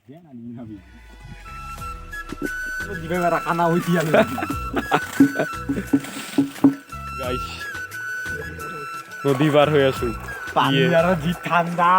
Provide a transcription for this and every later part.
Dia nggak nabi. Lu juga nggak rakana ujian. Guys নদী পার হয়ে আছো পানি আর জি ঠান্ডা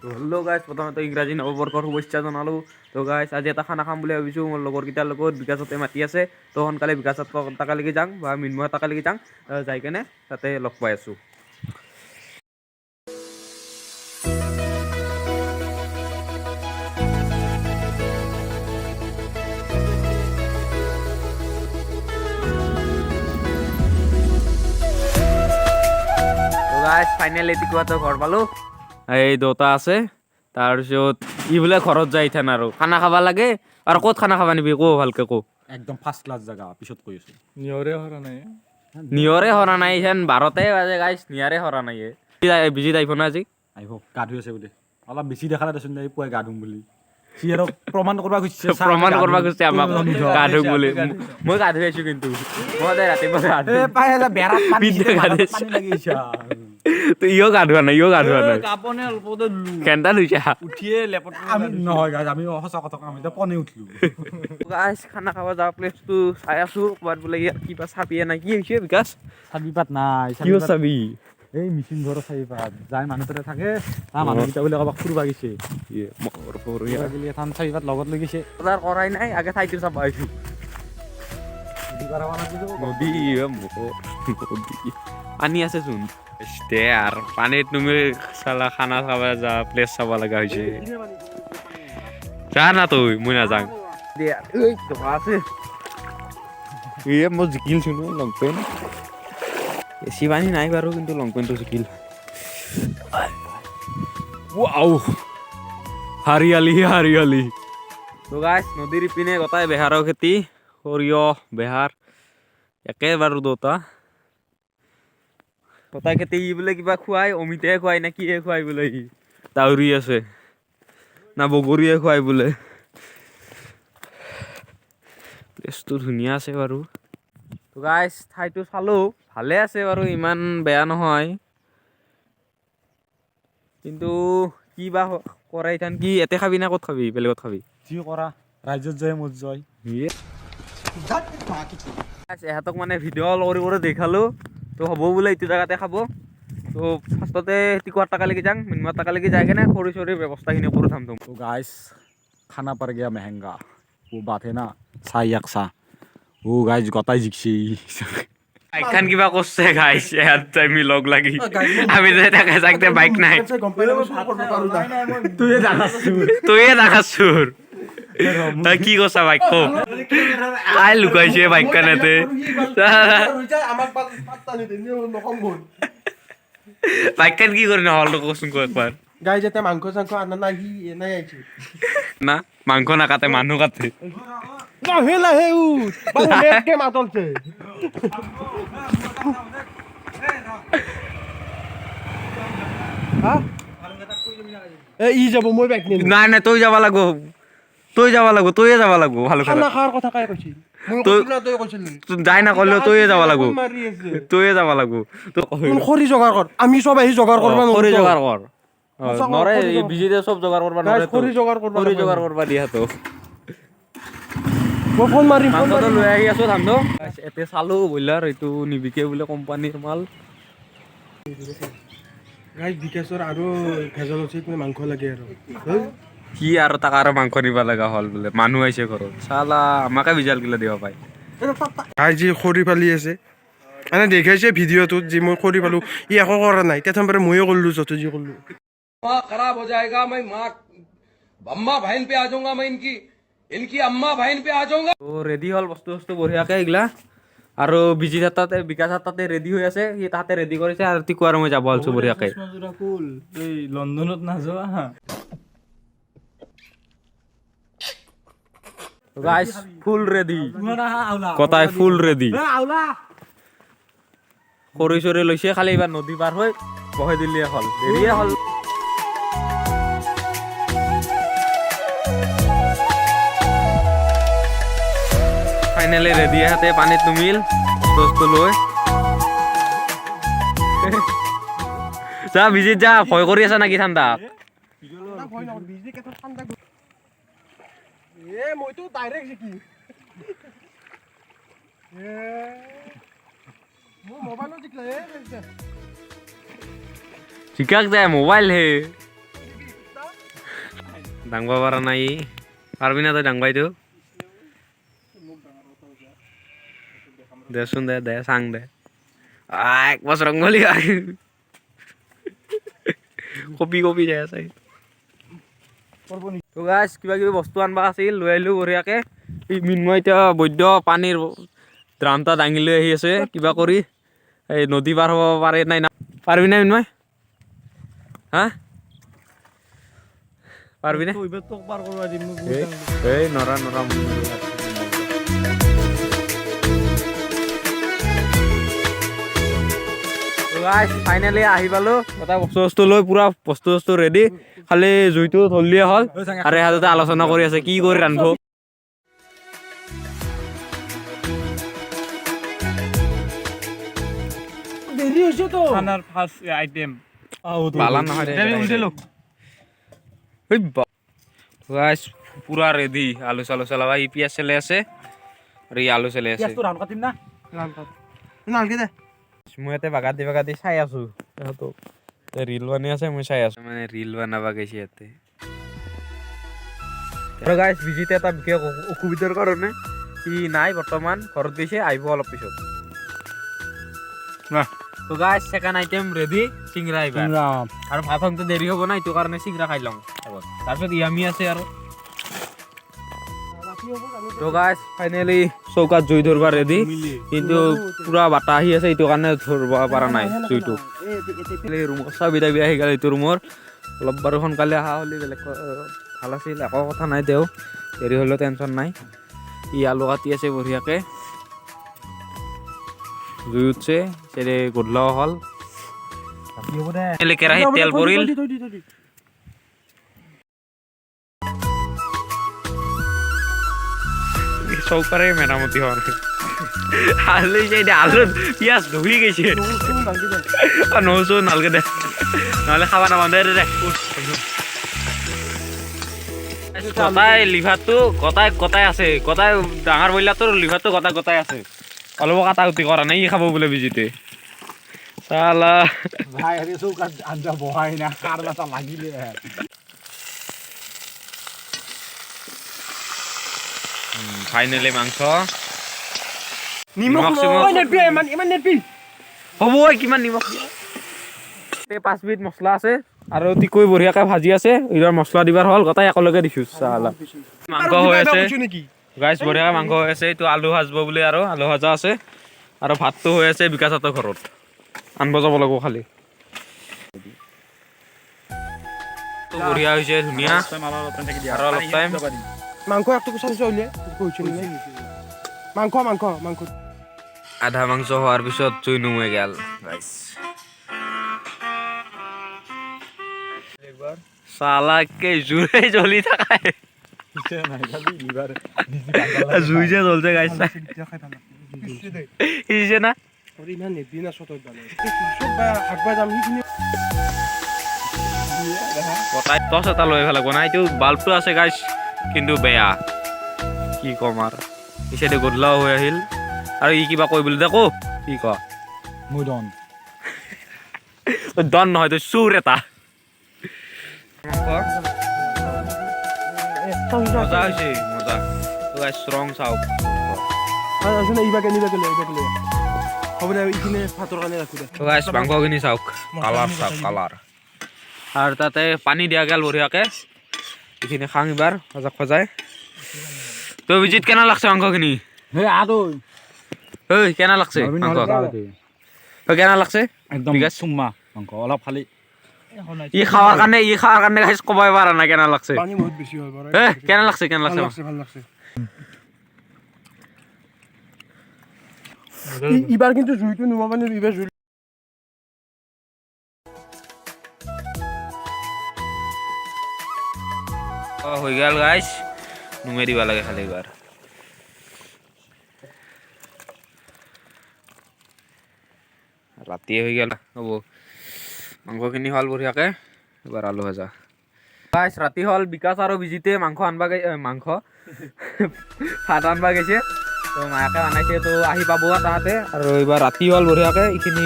হ্যালো গাইস প্রথমে ইংৰাজী নৱবৰ্ষৰ শুভেচ্ছা জনালো তো গাইস আজি এটা খানা খাম বুলি ভাবিছো মোৰ লগৰ কেইটাৰ লগত বিকাশতে মাতি আছে তো সোনকালে বিকাশত তাকালৈকে যাম বা মিনময় তাকালৈকে যাম যাই কেনে তাতে লগ পাই আছো গাইস ফাইনালি টিকুৱাটো ঘৰ পালো এই দোতা আছে তাৰপিছত ই বোলে ঘৰত যাই থান আৰু খানা খাবা লাগে আৰু ক'ত খানা খাবা নিবি কো ভালকে কো একদম ফাৰ্স্ট ক্লাস জায়গা পিছত কৈ আছো নিয়ৰে হৰা নাই হেন 12তে বাজে গাইস নিয়াৰে হৰা নাই বিজি যাইব না আজি আহিব গা ধুই আছে বোলে অলপ বেছি দেখালে দেচোন এই পুৱাই গা ধুম বুলি সি আৰু প্ৰমাণ কৰবা খুজিছে প্ৰমাণ কৰবা গৈছে আমাক গা ধুক বুলি মই গা ধুই আছো কিন্তু মই দে ৰাতিপুৱা গা ধুই পাই এটা বেৰাত পানী পানী লাগিছে তো ইও গা ধোৱা নাই কাপনে অলপতে কেনটা লৈছা উঠিয়ে লেপট আমি নহয় গাইজ আমি সঁচা কথা আমি তো পনে উঠলো গাইস খানা খাব যাওঁ প্লেচটো চাই আছো ক'ৰবাত বোলে ইয়াত কিবা চাবিয়ে নাই কি হৈছে বিকাশ চাবিপাত নাই কিয় চাবি এই মিচিং ঘৰৰ চাবিপাত যাই মানুহ তাতে থাকে তাৰ মানুহকেইটা বোলে ক'ৰবাত ফুৰিব গৈছে এখন চাবিপাত লগত লৈ গৈছে বজাৰ কৰাই নাই আগে ঠাইটো চাব আহিছো নদী পানী আছে চোন দে আৰু পানীত তুমি চালা খানা খাব যা প্লেচ চাব লগা হৈছে যা না তই মই নাযাওঁ আছে মই জিকিলছো ন লং পেণ্ট বেছি পানী নাই বাৰু কিন্তু লং পেণ্টটো জিকিল ৱাও হাৰিয়ালি তো গাইছ নদীৰ ইপিনে গোটাই বেহাৰৰ খেতি সৰিয়হ বেহাৰ একেবাৰে দুটা গোটাই খেতি বোলে কিবা খুৱাই অমিতাই খুৱাই নে কিহে খুৱাই বোলে সি তাউৰি আছে না বগৰীয়ে খুৱাই বোলে প্লেচটো ধুনীয়া আছে বাৰু তো গাইছ ঠাইটো চালো ভালে আছে বাৰু ইমান বেয়া নহয় কিন্তু কি বা কৰাই থান কি এতে খাবি না ক'ত খাবি বেলেগত খাবি যি কৰা ৰাজ্যত যায় মত যায় এহঁতক মানে ভিডিঅ' কৰি দেখালো তো হ'ব বোলে এইটো জেগাতে খাব তো ফাৰ্ষ্টতে টিকুৱাৰ টাকালৈকে যাম মিনমাৰ টাকালৈকে যাই কেনে খৰি চৰিৰ ব্যৱস্থাখিনি কৰোঁ থাম तो गाइस खाना पड़ गया महंगा वो बात है ना साई अक्सा वो गाइस गताई जिक्सी বাইকখন কিবা করছে গাইস আমি লগ লাগি আমি যে টাকা যাকতে বাইক নাই তুই দেখাচ্ছুর তাই কি করছা বাইক কো কাই লুকাইছে বাইকখন এতে বাইকখন কি করে না হল কচোন কো একবার গাই যাতে মাংস চাংস আনা নাই সি এনাই আইছে না মাংস না কাটে মানুহ কাটে লাহে লাহে উঠ বাবু নেটকে মাতলছে হা এ ই যাব মই বাইক নিম নাই নাই তুই যাবা লাগবো তুইয়ে যাবা লাগবো ভালো করে খানা খাওয়ার কথা কাই কইছি মই তুই- কইছি না তুই কইছিলি যাই না করলেও তুইয়ে যাবা লাগবো মারি আছে তুইয়ে যাবা লাগবো তো কোন খৰি জোগাৰ কৰ আমি সব আহি জোগাৰ কৰবা নৰো খৰি জোগাৰ কৰ সঁচা কথা, নৰে খৰি এই বিজিতে সব জোগাৰ কৰবা গাইস নৰে খৰি জোগাৰ কৰবা খৰি জোগাৰ কৰবা দিয়া তো মই ফোন মাৰিম মাংসটো লৈ আহি আছো ধানটো এতে চালো ব্ৰইলাৰ এইটো নিবিকে বোলে কোম্পানীৰ মাল গাইস বিকাশৰ আৰু ভেজাল আছে তুমি মাংস লাগে আৰু কি আৰু তাক আৰু মাংস নিবা লগা হ'ল বোলে মানুহ আহিছে ঘৰত চালা আমাকে বিজাল গিলা দিব পাই গাইস যি খৰি ফালি আছে এনে দেখাইছে ভিডিঅ'টোত যি মই খৰি ফালো ই একো কৰা নাই তেথন পাৰে ময়ো কৰিলো যত যি কৰিলো माँ खराब हो जाएगा मैं माँ अम्मा बहन पे आ जाऊंगा मैं इनकी इनकी अम्मा बहन पे आ जाऊंगा তো ৰেডি হ'ল বস্তু বঢ়িয়াকে এইগিলা আৰু বিজি তাতে বিকাশ তাতে ৰেডি হৈ আছে সি তাতে ৰেডি কৰিছে আৰু টিকু আৰু মই যাব আলছো বঢ়িয়াকে এই লণ্ডনত নাযোৱা গাইস ফুল ৰেডি কটাই ফুল ৰেডি খৰি চৰি লৈছে খালি এইবাৰ নদী পাৰ হৈ বহাই দিলে হ'ল দেৰিয়ে হ'ল ফাইনেলি ৰেডি হাতে পানীত নুমিল বস্তু লৈ যা ভিজিত যা ভয় কৰি আছা নেকি ঠাণ্ডা ভয় নকৰ বিজলী কেইটা ঠাণ্ডা মইতো ডাইৰেক্ট শিকি মোৰ মোবাইলত জিকিলে শিকাক যায় মোবাইল হে ডাঙবা পাৰা নাই পাৰবি না তই ডাঙবাইটো দেচোন দে চাং দে এক বছৰ ৰংগলী কপি যাই আছে তো গাইছ কিবা কিবি বস্তু আনবা আছিল লৈ আহিলোঁ বঢ়িয়াকে মিন্ময় এতিয়া বৈদ্য পানীৰ ড্ৰামটা দাঙি লৈ আহি আছে কিবা কৰি এই নদী পাৰ হ'ব পাৰে নাই না পাৰবি না মিন্ময় হা পাৰবি না এই নৰা ফাইনেলি আহি পালো এটা বস্তু লৈ পুৰা বস্তু ৰেডি খালি জুইটো ধৰলিয়ে হ'ল আৰু ইহঁতে আলোচনা কৰি আছে কি কৰি ৰান্ধিব দেৰি হৈছে তো খানাৰ ফাৰ্ষ্ট আইটেম বালা নহয় গাইস পুৰা ৰেডি আলু চালু চালাবা ই পিয়াজ চলে আছে আৰু ই আলু চলে আছে পিয়াজটো ৰান কাটিম না নালগে দে মই ইয়াতে বাগাতি চাই আছো ৰিল বনি আছে মই চাই আছো মানে ৰিল বনাবা গৈছে ইয়াতে আৰু গাইস ভিজিতে এটা বিশেষ অসুবিধাৰ কাৰণে ই নাই বৰ্তমান ঘৰত গৈছে আহিব অলপ পিছত তো গাইস সেকেন্ড আইটেম ৰেডি চিংৰা এইবাৰ আৰু ভাত হওঁতে দেৰি হ'ব না এইটো কাৰণে চিংৰা খাই লওঁ তাৰপিছত ইয়ামি আছে আৰু তো গাইস ফাইনেলি চৌকাত জুই ধৰবা ৰেডি কিন্তু পুৰা বাটা আহি আছে এইটো কাৰণে ধৰব পৰা নাই জুইটো ৰুমৰ চাবি দাবি আহি গ'ল এইটো ৰুমৰ অলপ বাৰু সোনকালে অহা হ'লে বেলেগ ভাল আছিল একো কথা নাই তেওঁ দেৰি হ'লেও টেনশ্যন নাই ই আলু কাটি আছে বঢ়িয়াকে জুই উঠছে সেৰে গধলাও হ'ল কেৰাহীত তেল পৰিল চৌকাৰে মেৰামতি হোৱা নাই আলু আলুত পিঁয়াজ ধুই গৈছে নহচো নালগে দে নহ'লে খাবা নাপাম দে গতাই লিভাৰটো গতাই আছে গতাই ডাঙৰ ব্ৰইলাৰটোৰ লিভাৰটো গতাই আছে অলপ কাটা কুটি কৰা নাই ই খাব বোলে বিজিতে চালা ভাই হেৰি চৌকাত আঞ্জা বহাই না কাৰ এটা লাগিলে ফাইনেলি মাংস নিমখ হ'ব কিমান নিমখ 5 বিধ মছলা আছে আৰু তিকৈ বঢ়িয়াকে ভাজি আছে এইবাৰ মছলা দিবাৰ হ'ল গতাই একেলগে দিছোঁ চালা মাংস হৈ আছে গাইছ বঢ়িয়াকে মাংস হৈ আছে এইটো আলু ভাজব বুলি আৰু আলু ভাজা আছে আৰু ভাতটো হৈ আছে বিকাশহঁতৰ ঘৰত আনব যাব লাগিব খালি বঢ়িয়া হৈছে ধুনীয়া আৰু অলপ টাইম মাংস একটু চাইছো উলিয়াই কৈছো মাংস আধা মাংস হোৱাৰ পিছত জুই নুমাই গেল গাইছ চালাকে জুই জ্বলি থাকাই জুই যে জ্বলছে গাইছ সিজিছে না ইমান নেবি না চতত বালে চব বা আগবা যাম সিখিনি গতাই টচ এটা লৈ ভাল লাগিব না এইটো বাল্বটো আছে গাইছ কিন্তু বেয়া কি কম আৰু পিছে গধলাও হৈ আহিল আৰু ই কিবা কৈ বুলি দেখো কি ক মই দন নহয় তই চুৰ এটা মজা হৈছে মজা গাইছ ৰং চাওক আসলে ইবাকে নিবাকে হ'ব দে ইখিনি ভাতৰ কাৰণে ৰাখো দে গাইছ মাংসখিনি চাওক কালাৰ চাওক কালাৰ আৰু তাতে পানী দিয়া গেল বঢ়িয়াকে এইখিনি খাং এবাৰ সজাই তই বিজিত কেনে লাগছে মাংসখিনি হে আৰু ঐ কেনে লাগছে মাংস কেনে লাগছে একদম চুম্মা মাংস অলপ খালি ই খাৱাৰ কাৰণে গাইছ ক'বই পাৰা নাই কেনে লাগছে পানী বহুত বেছি হয় বাৰু কেনে লাগছে ভাল লাগছে ইবাৰ কিন্তু জুইটো নুমাব নে ইবাৰ জুই হৈ গেল গাইছ নুমাই দিব লাগে খালি এবাৰ ৰাতিয়ে হৈ গেল হ'ব মাংসখিনি হ'ল বঢ়িয়াকে এবাৰ আলু ভাজা গাইছ ৰাতি হ'ল বিকাশ আৰু বিজিতে মাংস আনবা মাংস ভাত আনবা গৈছে তো মায়াকে বনাইছে তো আহি পাব তাহাঁতে আৰু এইবাৰ ৰাতি হ'ল বঢ়িয়াকে এইখিনি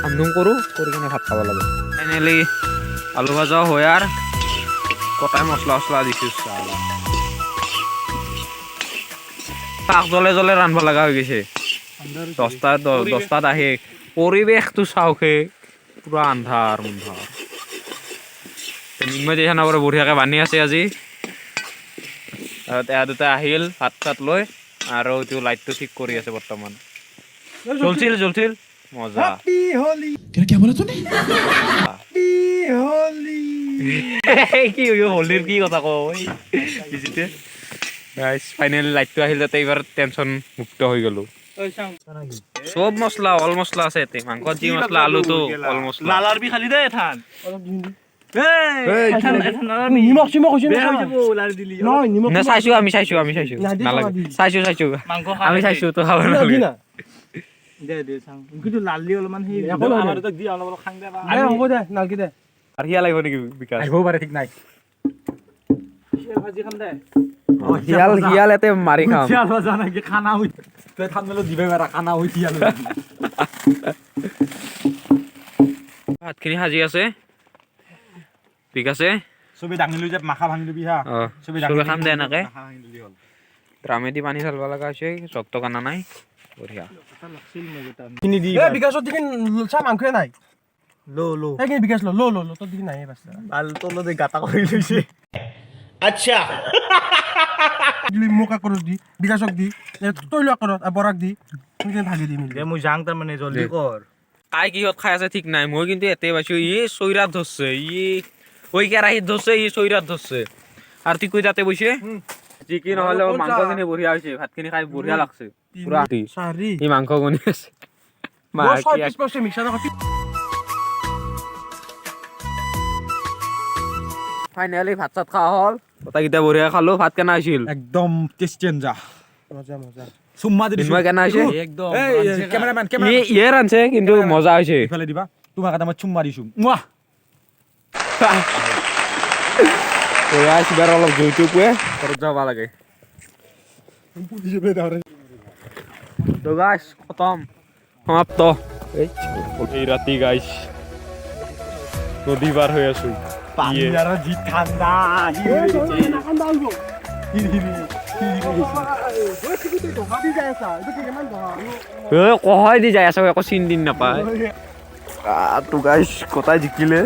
কাম কৰোঁ কৰি কিনে ভাত খাব লাগে ফাইনেলি আলু ভাজা হয় আৰু কটাই মছলা চছলা দিছোঁ শাক জ্বলে জ্বলে ৰান্ধিব লগা হৈ গৈছে 10টাত আহে পৰিৱেশটো চাওকে পুৰা আন্ধাৰ মুন্ধাৰ নিম্ন যেখান বঢ়িয়াকে বান্ধি আছে আজি আৰু দুটা আহিল ভাত চাত লৈ আৰু এইটো লাইটটো ঠিক কৰি আছে বৰ্তমান চলছিল মজা কি হোলীৰ কি কথা কয় ফাইনেলি লাইটটো আহিল তাতে এইবাৰ টেনচন মুক্ত হৈ গ'লো চব মছলা অল মছলা আছে ইয়াতে মাংসত যি মছলা আলুটো অল মছলা লালাৰ বি খালি দে এঠান আমি চাইছো তো খাব নালাগে আৰু হিয়া লাগিব নেকি বিকাশ আহিবও পাৰে ঠিক নাই হিয়াল এতে মাৰি খাম খানা হৈ তই থামনেলত দিবই পাৰা খানা হৈ ভাতখিনি সাজি আছে ঠিক আছে চবে দাঙি লৈ যায় মাখা ভাঙি লবি হা চবে খাম দে এনেকে ড্ৰামেদি পানী ঢালিব লগা হৈছে জগটো কানা নাই বঢ়িয়া বিকাশত দেখি চা মাংসই নাই লো সেইখিনি বিকাশ ল তোৰ দেখি নাই বাচ্চা ভাল তলত গাটা কৰি লৈছে মোক আকৰত দি বিকাশক দি তই লোৱা আকৰত বৰাক দি ভাগি দিম মই যাং তাৰমানে জলদি কৰ কাই কিহত খাই আছে ঠিক নাই মই কিন্তু এতে পাইছো ই চৈৰাত ধৰছে ওই কেৰাহীত ধৰছে ই চৈৰাত ধৰছে আৰু ঠিক কৈ তাতে বৈছে যি কি নহ'লে মাংসখিনি বঢ়িয়া হৈছে ভাতখিনি খাই বঢ়িয়া লাগছে পুৰা ই মাংস গনি আছে ফাইনেলি ভাত চাত খোৱা হ'ল গোটেইকেইটা বঢ়িয়া খালো ভাত কেনে হৈছিল একদম টেষ্টি আঞ্জা মজা মজা চুম্মা দি চিন্ময় কেনে হৈছে একদম কেমেৰামেন ইয়ে ৰান্ধছে কিন্তু মজা হৈছে ইফালে দিবা তোমাক এটা মই চুম্মা দিছো এবাৰ অলপ জুইটো পুৱে ঘৰত যাব লাগে তো গাইছ খতম সমাপ্ত এই ৰাতি গাইছ নদী পাৰ হৈ আছো যি ঠাণ্ডা কহাই দি যাই আছ একো চিন দিন নাপায় তো গাইছ কটাই জিকিলে